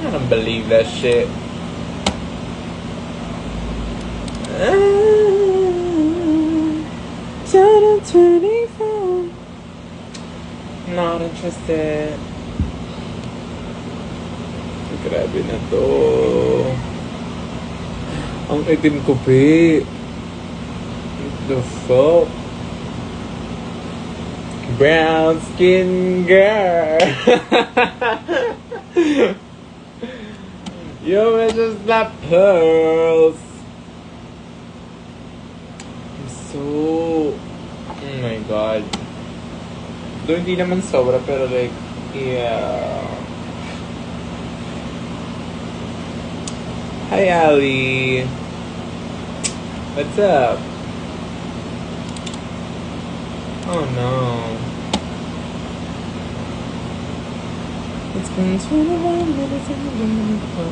I don't believe that shit. Channel 24. Not interested. Grabe na to. Ang itim ko, pe. The fuck? Brown skin girl. You're just like pearls. I'm so... Oh my god. Though hindi naman sobra, pero like, yeah. Hi, Ali. What's up? Oh no. It's been 21 minutes and I'm gonna fall.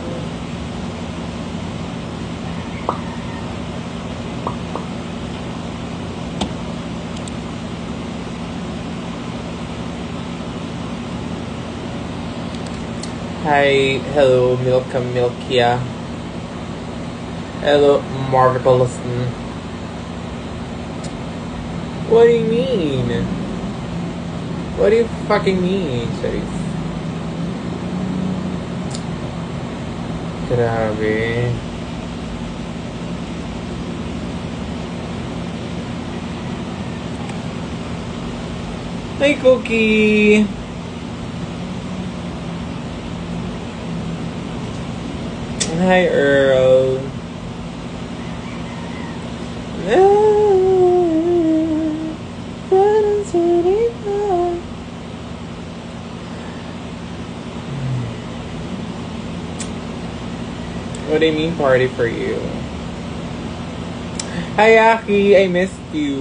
Hi, hello, Milkia. Hello, Marvelous. What do you mean? What do you fucking mean, Sharif? Grabe. Hi, Cookie! Hi, Earl. What do you mean party for you? Hi, Aki! I missed you.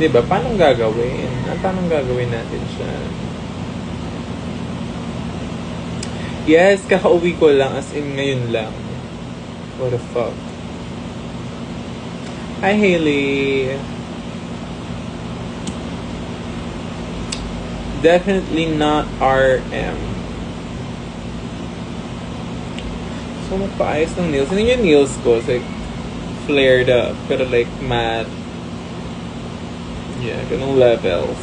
Diba? Paano gagawin? Paano gagawin natin siya? Yes, kakauwi ko lang. As in, ngayon lang. What the fuck? Hi, Hailey. Definitely not RM. So, magpaayos ng nails. Ano yung nails ko? It's like, flared up. Pero like, matte. Yeah, ganung levels.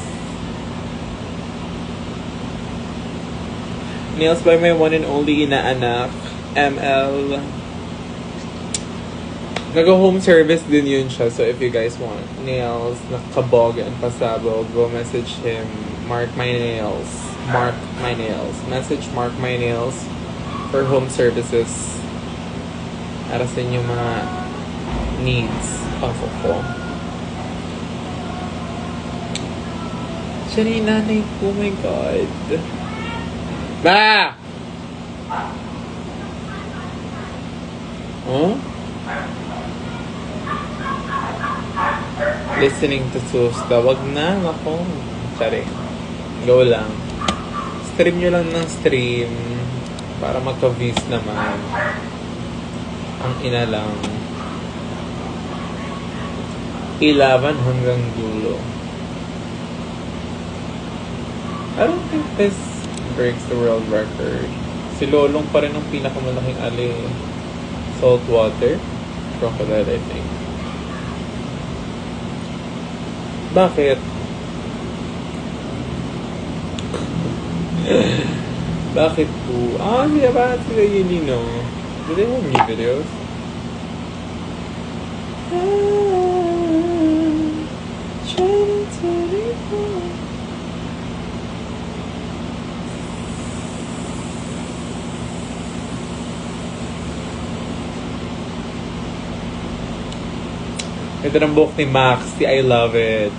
Nails by my one and only inaanak, ML. Nag-home service din yun siya. So if you guys want nails, nakabog and pasabog, go message him. Mark my nails. Mark my nails. Message Mark my nails for home services. Para sa inyong mga needs of home. Siya na yung nanay ko. Oh my God. Ba! Huh? Listening to Susta. Wag na. Ako. Sorry. Go lang. Stream nyo lang ng stream. Para magka-views naman. Ang ina lang. 11 hanggang dulo. I don't think this breaks the world record. Si Lolong pa rin ang pinakamalaking ali. Saltwater. Crocodile, I think. Bakit? Bakit po? Sila ba? Sila yun, no? Do they have new videos? Ito ng book ni Max, si I Love It.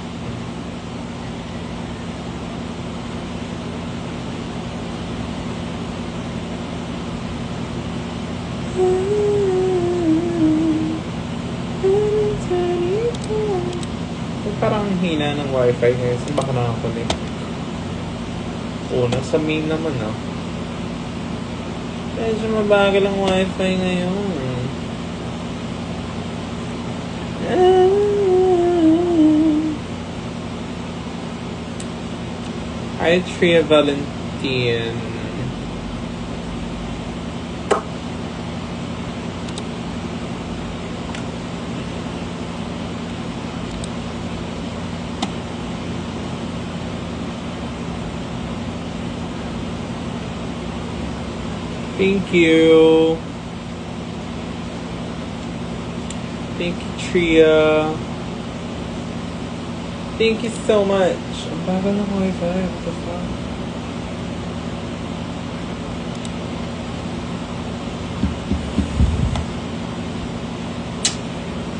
Parang hina ng wifi ngayon. Saan ba ka nakakunik? Nasa main naman, no? Medyo mabagal ang wifi ngayon. Hi, Tria Valentine. Thank you. Thank you, Tria. Thank you so much. Ang bagal ng wifi. What the fuck?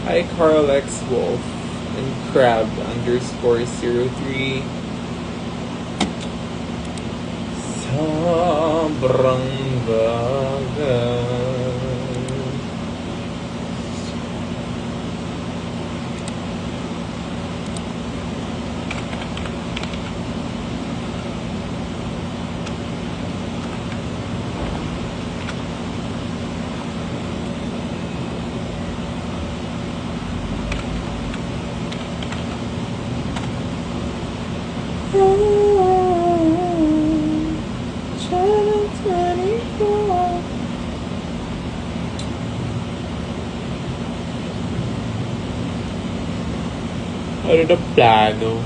Hi, Carl X Wolf and Crab _03. Sobrang bagal. Ano na plano?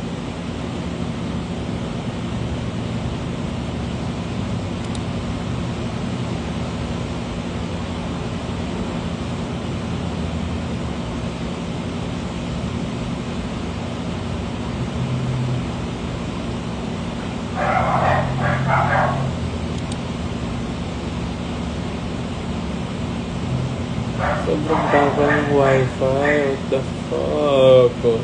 Sobrang bagal ng wifi. What the fuck?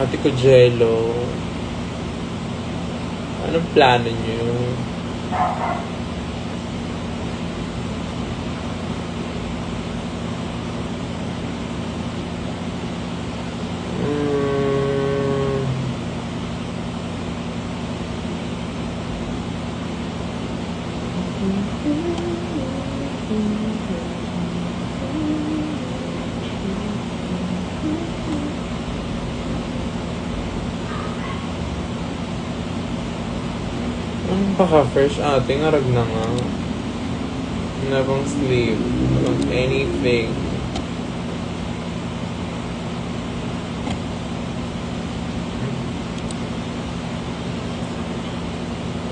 Ate ko Jello. Anong plano niyo? Paka-fresh ate, ngarag na nga. Nabang sleep. Nabang anything.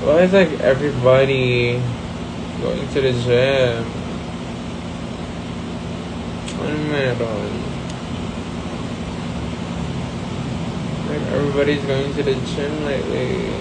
Why is like everybody going to the gym? Ano meron? Like everybody's going to the gym lately.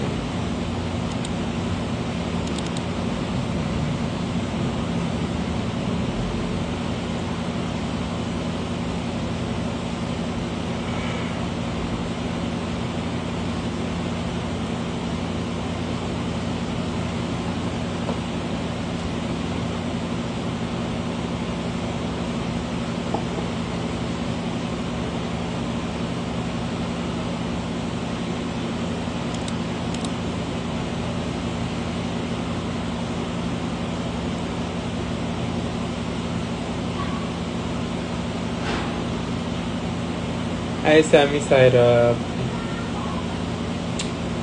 Hi, Sammy Side Up.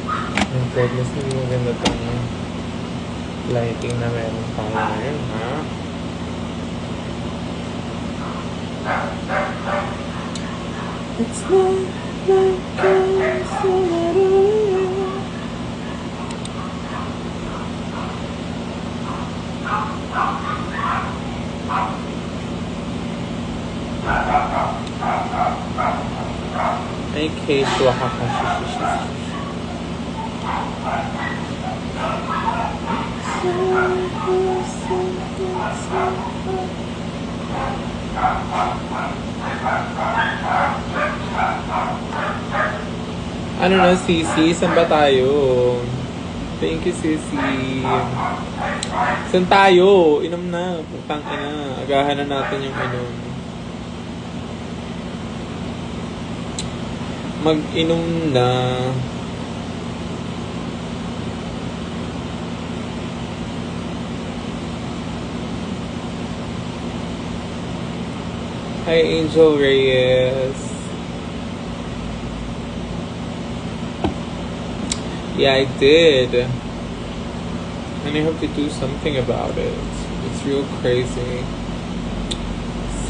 Oh goodness, hindi maganda tong lighting na meron tayo ngayon, ha? It's not like I'm so Ay, case wakakashishishish. Ano na, Sisi? Saan ba tayo? Thank you, sissy. Saan tayo? Inom na. Putang ina. Agahan na natin yung inom. Mag-inom na. Hi, Angel Reyes. Yeah, I did. And I hope to do something about it. It's real crazy.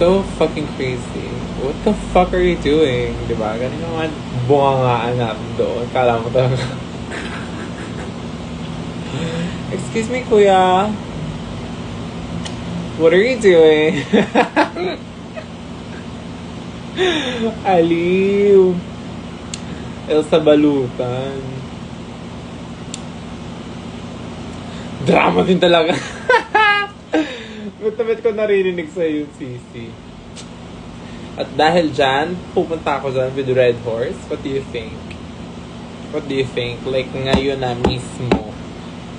So fucking crazy. What the fuck are you doing? Diba? Ganun naman bungangaan natin doon. Kala mo talaga. Excuse me, kuya. What are you doing? Aliw. Elsa Balutan. Drama din talaga. Ba't ko narinig sa yung sisi. At dahil dyan, pupunta ako dyan with Red Horse. What do you think? What do you think? Like ngayon na mismo.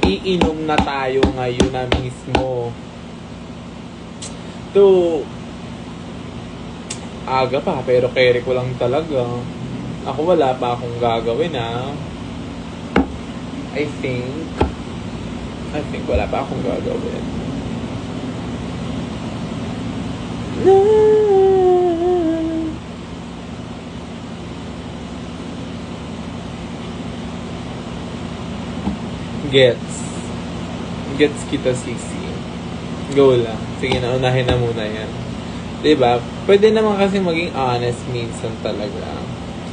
Iinom na tayo ngayon na mismo. To aga pa, pero carry ko lang talaga. Ako wala pa akong gagawin I think wala pa akong gagawin. Gets kita, sisi. Go lang. Sige, naunahin na muna yan. Diba? Pwede naman kasi maging honest minsan talaga.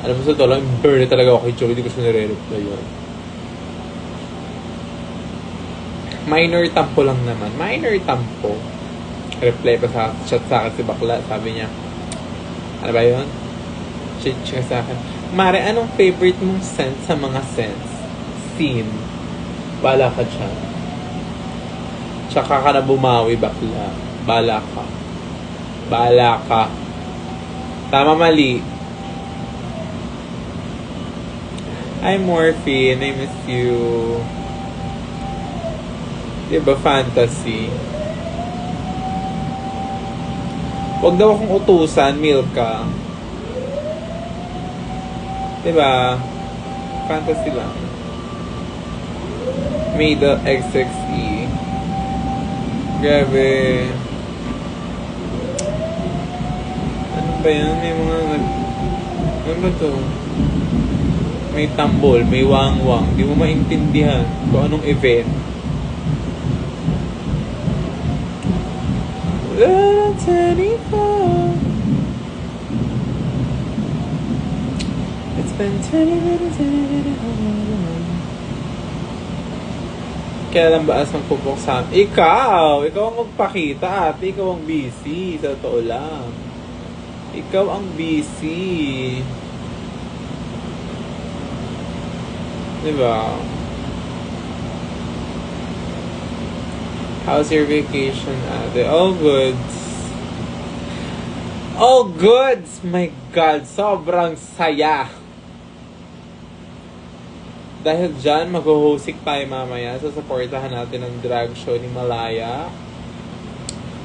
Alam mo sa tolo, burn talaga ako kay Joey. Hindi ko siya nare-reply yun. Minor tampo lang naman. Minor tampo. Reply pa sa chat sa akin si bakla. Sabi niya, ano ba yun? Chat sa akin. Mare, anong favorite mong scent sa mga scents? Scene. Bala ka dyan. Tsaka ka na bumawi, bakla. Bala ka. Bala ka. Tama, mali. Hi, Morphine. I miss you. Diba, fantasy? Huwag daw akong utusan, Milka. Diba? Fantasy lang. May the XXE. Grabe. Ano ba yan? May mga ano ba to? May tambol, may wang-wang. Di mo maintindihan kung anong event. 24. It's been 20 minutes Kaya lang ba asang pupok sa amin? Ikaw ang magpakita, ate. Ikaw ang busy. Sa totoo lang. Ikaw ang busy. Diba? How's your vacation, ate? All goods. All goods! My God, sobrang saya. Dahil dyan, mag-hosik tayo mamaya. Supportahan natin ang drag show ni Malaya.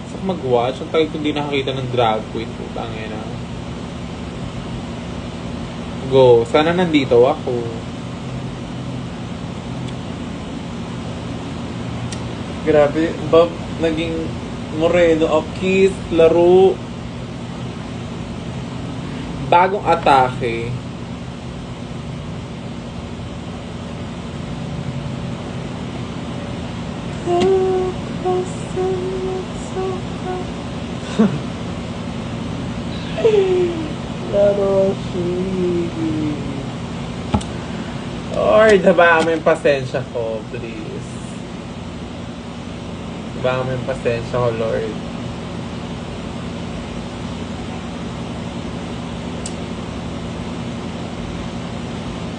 Saka mag-watch. Ang tagal ko hindi nakakita ng drag queen. Putangin na. Go. Sana nandito ako. Grabe. Bob, naging moreno. Kiss, laro. Bagong atake. Laro siya. Lord, habaan mo yung pasensya ko, please. Habaan mo yung pasensya ko, Lord.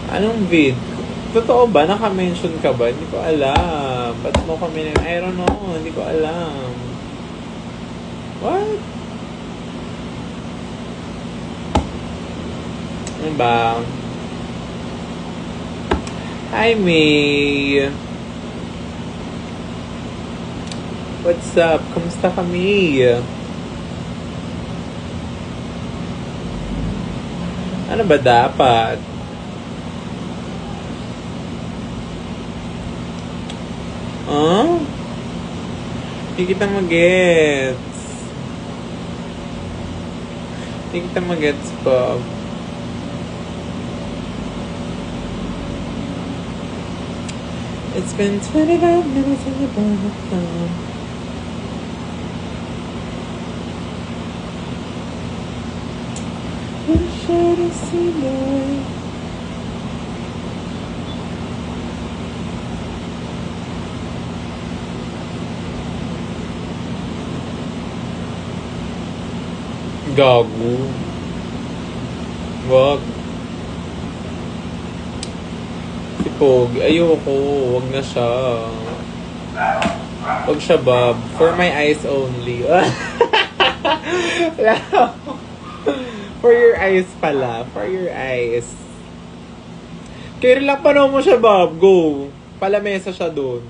Anong vid? Totoo ba? Naka-mention ka ba? Hindi ko alam. Ba't mo kami I don't know. Hindi ko alam. What? Ano ba? Hi, May. What's up? Kamusta kami? Ano ba dapat? Huh? Hindi kita mag-gets. Hindi kita mag-gets, Bob. It's been 25 minutes in the bathroom. Wish I'd seen it. Gago. Wag. Si Pog, ayoko. Wag na siya. Wag siya, Bob. For my eyes only. For your eyes pala. For your eyes. Kaya lang panood mo siya, Bob. Go. Palamesa siya dun.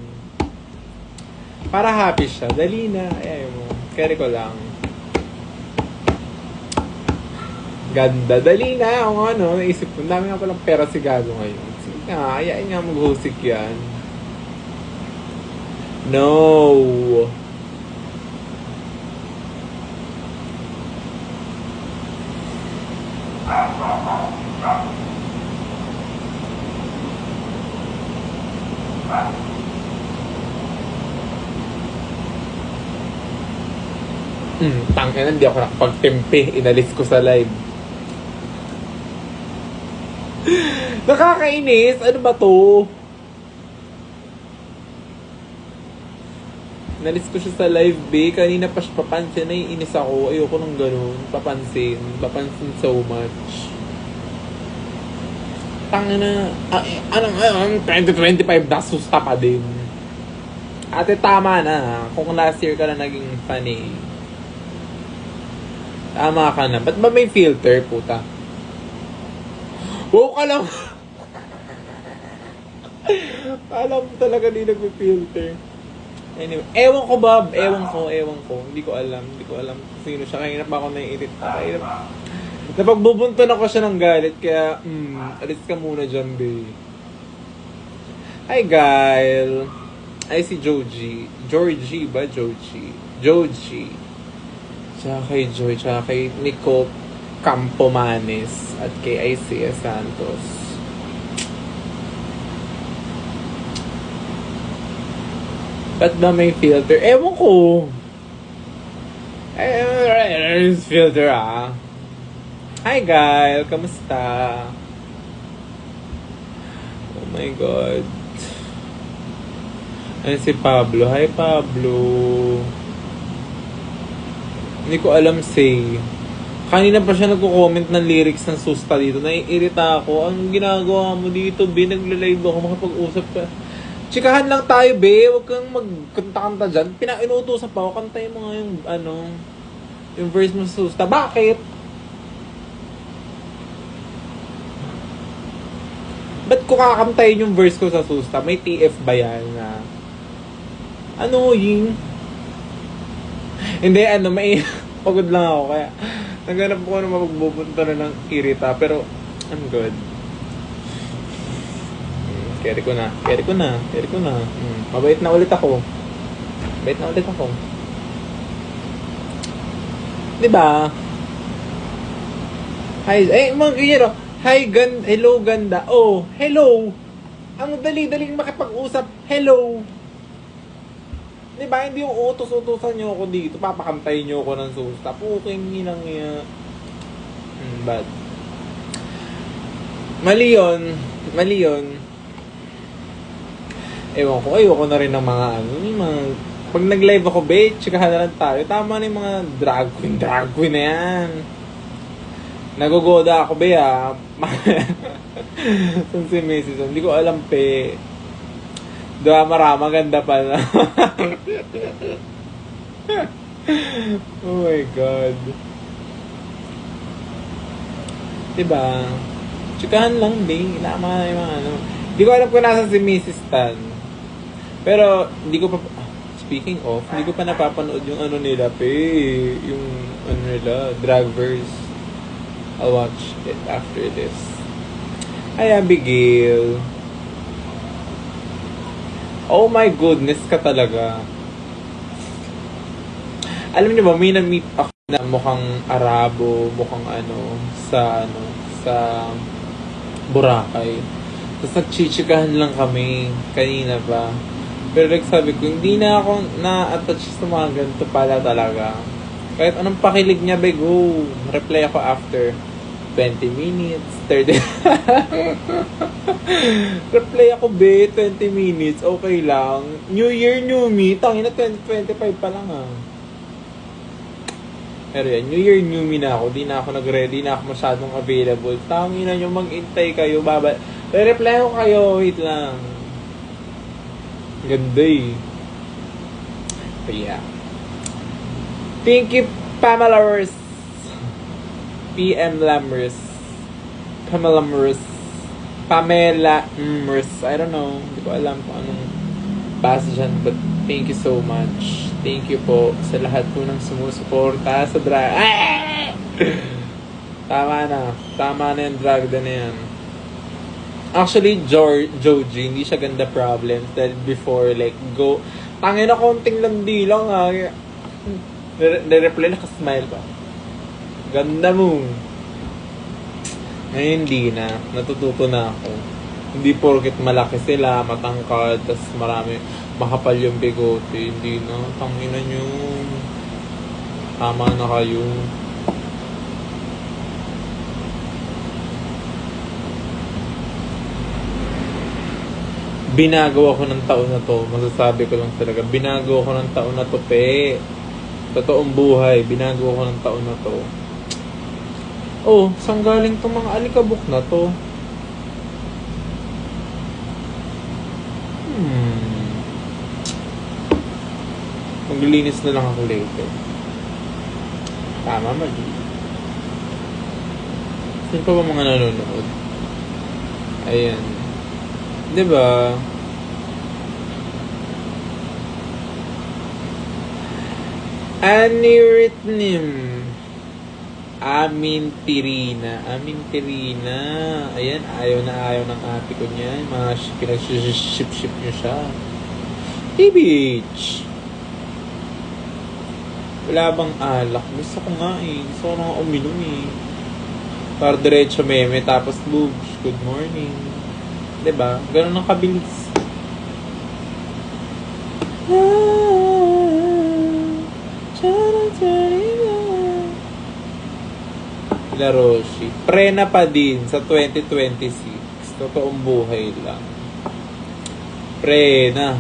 Para happy siya. Dali na. Ayaw mo. Kaya ko lang. Ganda. Dali na. O ano, naisip ko. Dami nga palang pera si Gado ngayon. Sige nga, ayain nga maghusik yan. No. Tangina, hindi ako nakapagtempe. Inalis ko sa live. Nakakainis. Ano ba to? Nalis ko siya sa live, be. Kanina pa siya papansin. Naiinis ako. Ayoko nung ganun. Papansin. Papansin so much. Tangina. Anong 2025 nasusta pa din. Ate, tama na. Kung last year ka na naging funny. Tama ka na. Ba't ba may filter, puta? Wow ka lang. Alam mo talaga di nag-filter. Anyway, ewan ko, Bob. Ewan ko. Hindi ko alam kung sino siya. Kaya pa ako naiirit. Napagbubunton ako siya ng galit. Kaya, alis ka muna dyan, be. Hi, Gail. Ay, si Joji. Georgie ba? Joji. Tsaka kay Joy. Tsaka kay Nico Campomanes. At kay Isaiah Santos. Ba't ba may filter? Ewan ko. Filter ah. Hi, Gail. Kamusta? Oh my God. Ayun si Pablo. Hi, Pablo. Hindi ko alam say. Kanina pa siya nagko-comment ng lyrics ng Susta dito. Naiirita ako. Ang ginagawa mo dito, be? Nagla-live ako. Makapag-usap ka. Chikahan lang tayo, be. Huwag kang magkanta-kanta dyan. Pinainutusan pa ako. Kantayin mo nga yung, yung verse mo sa Susta. Bakit? Ba't ko kakantayin yung verse ko sa Susta? May TF ba yan na? Ano, ying? Hindi, may pagod lang ako. Kaya, naghanap ko na magbubunta na ng irita. Pero, I'm good. Carry ko na. Mabait na ulit ako. Diba? Hi, mga ganyan o. Hi, hello, ganda. Oh, hello. Ang dali-daling makipag-usap. Hello. Diba, hindi yung utos-utosan nyo ako dito. Papakantayin nyo ako ng Susta. Puking inang yan. Bad. Mali yun. Ewan ko, ayoko na rin ng mga pag nag-live ako, be, chikahan na lang tayo. Tama na yung mga drag queen na yan. Nagogoda ako, be, ah. Saan si Mrs. Hindi ko alam, pe. Drama, ganda pala. Oh my God. Diba? Chikahan lang, be. Tama na yung mga Di ko alam kung nasa si Mrs. Tan. Pero, hindi ko pa... Speaking of, hindi ko pa napapanood yung ano nila, yung ano nila, Dragverse. I'll watch it after this. Hi, Abigail. Oh my goodness ka talaga. Alam niyo ba, may na-meet ako na mukhang Arabo, mukhang sa Boracay. Tapos nagchichikahan lang kami kanina pa. Pero like sabi ko, hindi na ako na-attach sa mga ganito pala talaga. Kahit anong pakilig niya, go. Reply ako after 20 minutes, 30. Reply ako, 20 minutes, okay lang. New Year, new me. Tangina, 2025 pa lang Pero yan, New Year, new me na ako. Di na ako nag-ready, na ako masyadong available. Tangina nyo, mag-intay kayo, reply ko kayo, wait lang. Ganda But yeah. Thank you, Pamela Rus. PM Lamrus. Pamela Rus. Pamela Rus. I don't know. Hindi ko alam kung anong basa dyan. But thank you so much. Thank you po sa lahat po ng sumusuporta sa drag. Ah! Tama na yung drag na yan. Actually, Joji, hindi siya ganda problems. Dahil before, like, go. Tangin na konting landi lang Nire-reply, nakasmile pa. Ganda mo. Ngayon, hindi na. Natututo na ako. Hindi porket malaki sila, matangkad, tas marami, makapal yung bigote. Hindi na. Tangina nyo. Tama na kayo. Binago ako ng taon na to. Masasabi ko lang talaga. Binago ako ng taon na to, Totoong buhay. Binago ako ng taon na to. Oh, saan galing tong mga alikabok na to? Maglilinis na lang ako later. Tama, mali. Saan pa ba mga nanonood? Ayan. Diba? Anirhythm. Amintirina. Ayan, ayaw ng ate ko niyan. Mga pinag-ship-ship niyo siya. Hey, bitch. Wala bang alak? Gusto ko nga Gusto ko nga uminom Para diretso meme, tapos boobs. Good morning. Diba? Ganun ang kabilis. La Roshi. Prena pa din sa 2026. Totoong buhay lang. Prena.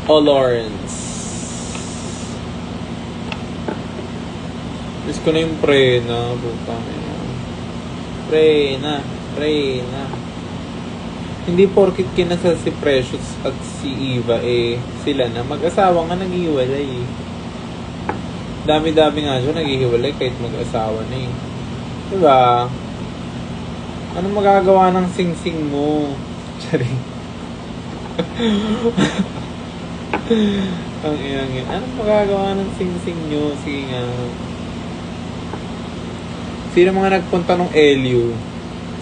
Oh, Lawrence. Miss ko na yung Prena. Butang ina. Prena. Hindi porkit kinasal si Precious at si Eva, sila na mag-asawa nga naghihiwalay Dami-dami nga siya naghihiwalay kahit mag-asawa na Diba? Anong magagawa ng sing-sing mo? Charing. Ang inangin. Anong magagawa ng sing-sing nyo? Sige nga. Sino mga nagpunta ng LU?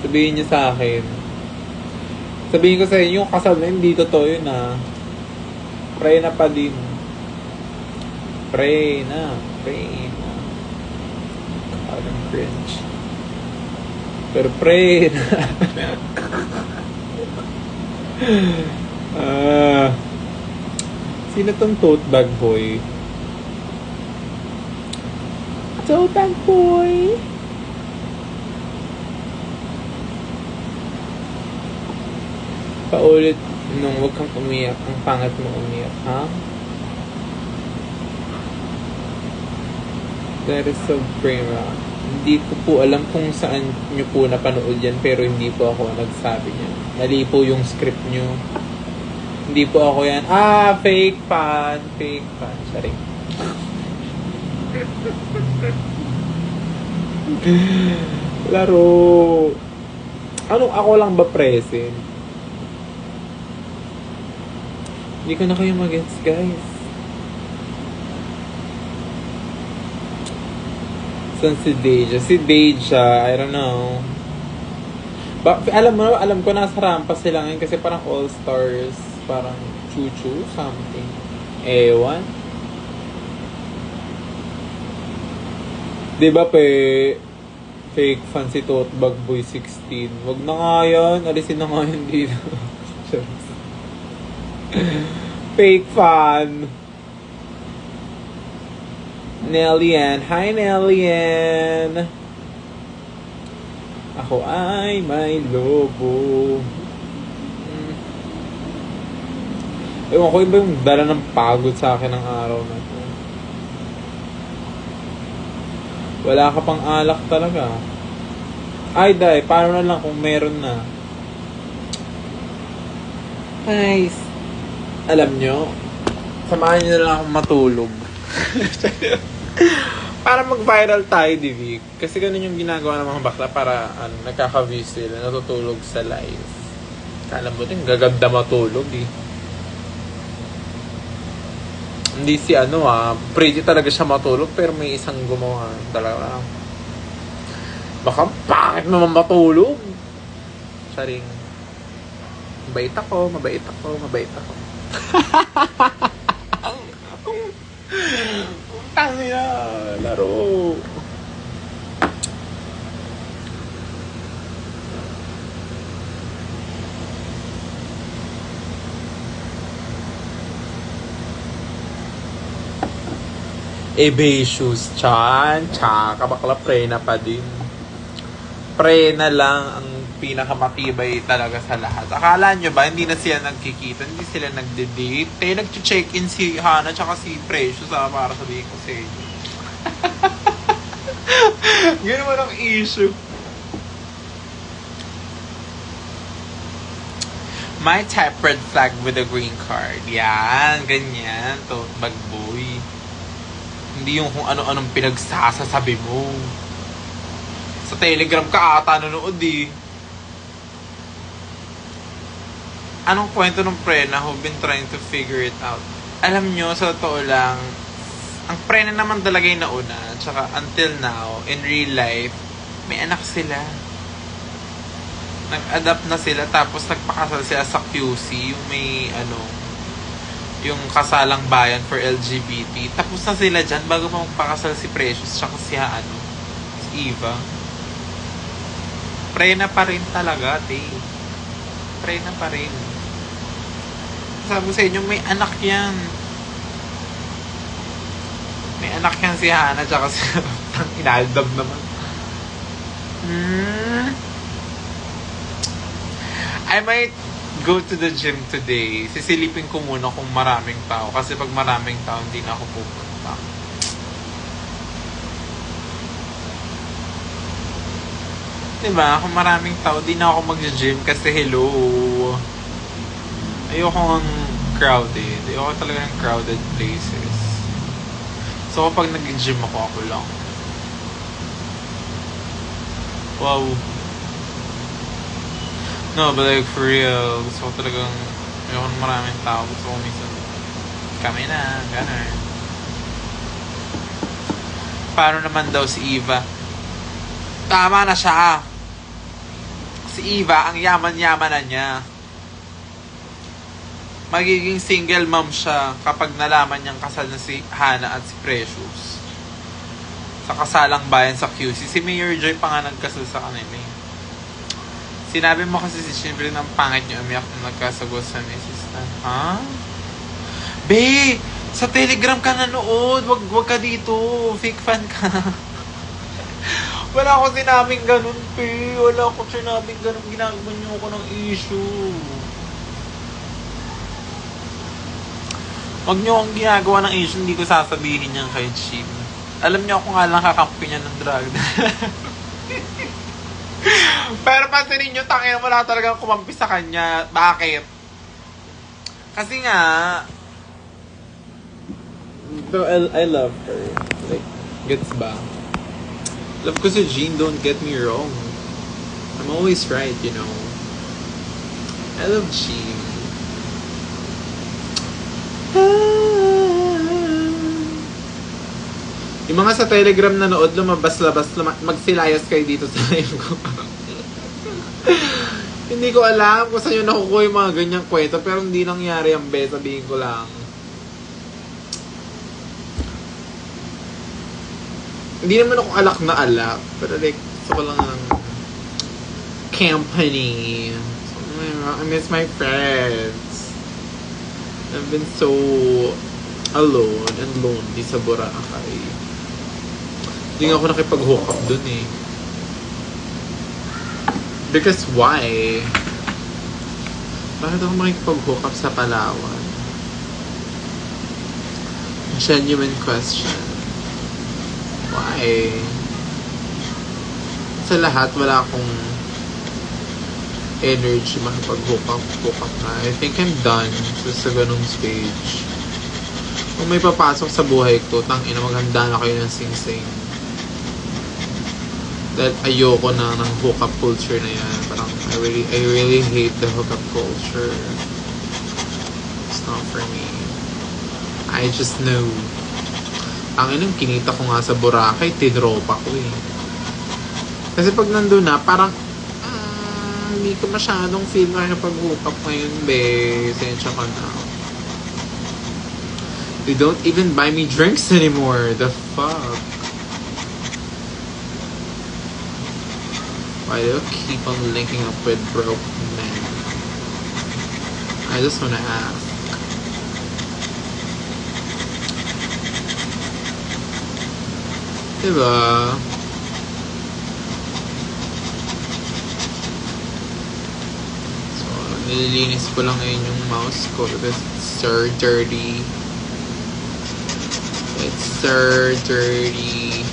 Sabihin niyo sa akin. Sabihin ko sa inyo, yung kasal na hindi totoo yun Pray na pa din. Pray na. Parang cringe. Pero pray na. Sino tong tote bag boy? Tote bag boy? Paulit nung wag kang umiyak. Ang pangat mo umiyak, ha? That is so prima. Hindi ko po alam kung saan nyo po napanood yan, pero hindi po ako nagsabi niya. Mali po yung script nyo. Hindi po ako yan. Ah, fake fan. Fake fan. Sorry. Laro. Anong ako lang ba present? Hindi ko na kayo mag-gets, guys. Saan si Deja? Si Deja, I don't know. Alam ko nasa rampa sila ngayon kasi parang all-stars, parang chuchu, something. Ewan. Diba fake fan si Totbag Boy 16? Wag na nga yan. Alisin na nga yan dito. Fake fan. Nellyan. Hi, Nellyan. Ako ay may lobo. Ewan ko, iba yung dala ng pagod sa akin ng araw na to. Wala ka pang alak talaga. Ay, day, paano na lang kung meron na? Guys, alam nyo, samahan nyo na lang akong matulog. Para mag-viral tayo, Divik. Kasi ganun yung ginagawa ng mga bakla para nagkaka-views sila, natutulog sa live. Kala mo din, gaganda matulog eh. Hindi si pretty talaga siya matulog pero may isang gumawa talaga. Baka bakit naman matulog? Saring, mabait ako. Tangina, laro. Shoes, tsaka bakla pre na pa din. Pre na lang ang pinakamatibay talaga sa lahat. Akala nyo ba, hindi na sila nagkikita, hindi sila nagde-date. Nag-check-in si Hana tsaka si Precious para sabihin ko sa inyo. Ganun man ang issue. My type red flag with a green card. Yan, ganyan. Totbag boy. Hindi yung kung ano-anong pinagsasasabi mo. Sa Telegram ka ata nanood eh. Anong kwento ng prena who've been trying to figure it out? Alam nyo, sa totoo lang, ang prena naman talaga yung nauna. Tsaka until now, in real life, may anak sila. Nag-adapt na sila tapos nagpakasal sila sa QC. Yung may yung kasalang bayan for LGBT. Tapos na sila dyan bago pa magpakasal si Precious tsaka si Eva. Prena pa rin talaga, Prena pa rin. Sabi sa inyo, may anak yan. May anak yan si Hana tsaka si inaldab naman. I might go to the gym today. Sisilipin ko muna kung maraming tao. Kasi pag maraming tao, hindi na ako pupunta. Diba? Kung maraming tao, di na ako mag-gym kasi hello. Ayoko ng crowded. Ayoko talaga ng crowded places. So kapag nag-gym ako lang. Wow. No, but like for real, gusto ko talagang ayoko ng maraming tao. Gusto ko minsan kami na, gano'n. Paano naman daw si Eva? Tama na siya. Si Eva, ang yaman-yaman na niya. Magiging single mom siya kapag nalaman niyang kasal na si Hana at si Precious. Sa kasalang bayan sa QC. Si Mayor Joy pa nga nagkasal sa kanila. Sinabi mo kasi si Shinbri ng pangit niyo umiyak na nagkasagos sa misis na. Ha? Be! Sa Telegram ka nanood. Wag ka dito. Fake fan ka. Wala ko sinabing ganun, pe. Wala ko sinabing ganun. Ginagawa niyo ako ng issue. Wag niyo akong ginagawa ng issue. Hindi ko sasabihin yan kay Shin. Alam niyo ako nga lang kakampi niya ng drug. Pero pansinin nyo, tangina wala talagang kumampi sa kanya. Bakit? Kasi nga, so I love her. Like, gets ba? Love ko si Jean, don't get me wrong. I'm always right, you know. I love Jean. Yung mga sa Telegram na nood, lumabas-labas, magsilayas kayo dito sa live ko. Hindi ko alam kung saan yung nakukuha yung mga ganyang kwento, pero hindi nangyari ang be, sabihin ko lang. Hindi naman ako alak na alak, pero like, gusto ko lang ng company. So, I miss my friends. I've been so alone and lonely sa Boracay. Hindi nga ako nakipag-hook up dun eh. Because why? Bakit ako makipag-hook up sa Palawan? Genuine question. Why? Sa lahat, wala akong energy makipag-hook up na. I think I'm done sa ganung stage. Kung may papasok sa buhay ko, tangina, maghanda na kayo ng sing-sing. Dahil ayoko na ng hookup culture na yan. Parang, I really hate the hookup culture. It's not for me. I just know. Ang inang kinita ko nga sa Boracay, tinropa ko eh. Kasi pag nandun na, parang, hindi ko masyadong feel na pag-hookup ngayon, be. Sensya ka na. They don't even buy me drinks anymore. The fuck? Why do you keep on linking up with broke men? I just wanna ask. Diba? So, nililinis ko lang ngayon yung mouse ko because it's so dirty. It's so dirty.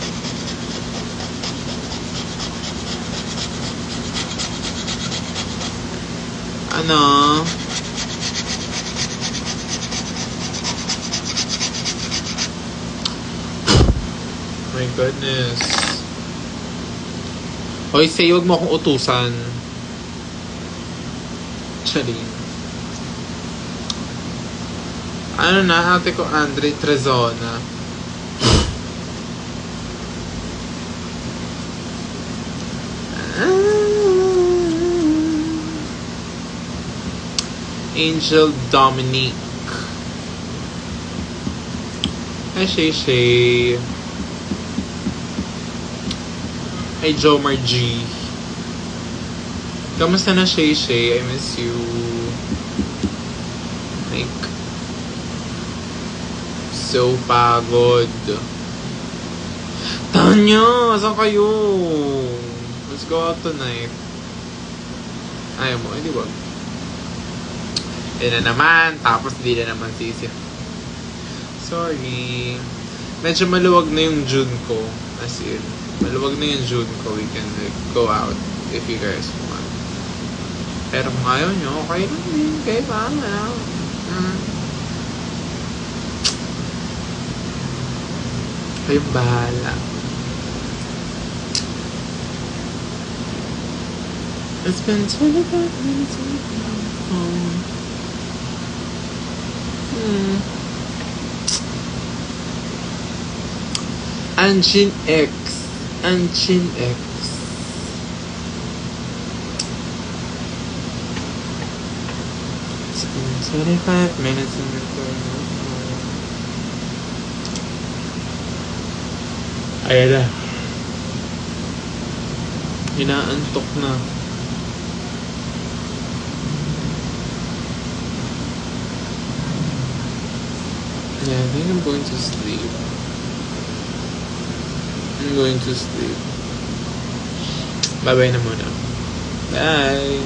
Ano? My goodness. Hoy, say, wag mo akong utusan. Charing. Ano na, ate ko, Andre Trezona. Angel Dominique. Hi, Shay Shay. Hi, Jomar G. Kamusta na, Shay Shay? I miss you. Like, so pagod. Tanya! Saan kayo? Let's go out tonight. Ayaw mo, hindi ba? Yan na naman, tapos di na naman sisi. Sorry. Medyo maluwag na yung June ko. As in, maluwag na yung June ko. We can like, go out if you guys want. Pero kung ayaw nyo, okay lang din. Kaya paano? Kayong bahala. It's been 25 minutes on the phone. Anshin X. Anshin X. It's been 25 minutes in the phone. Ayan na. Inaantok na. Yeah, I think I'm going to sleep. I'm going to sleep. Bye-bye na muna. Bye!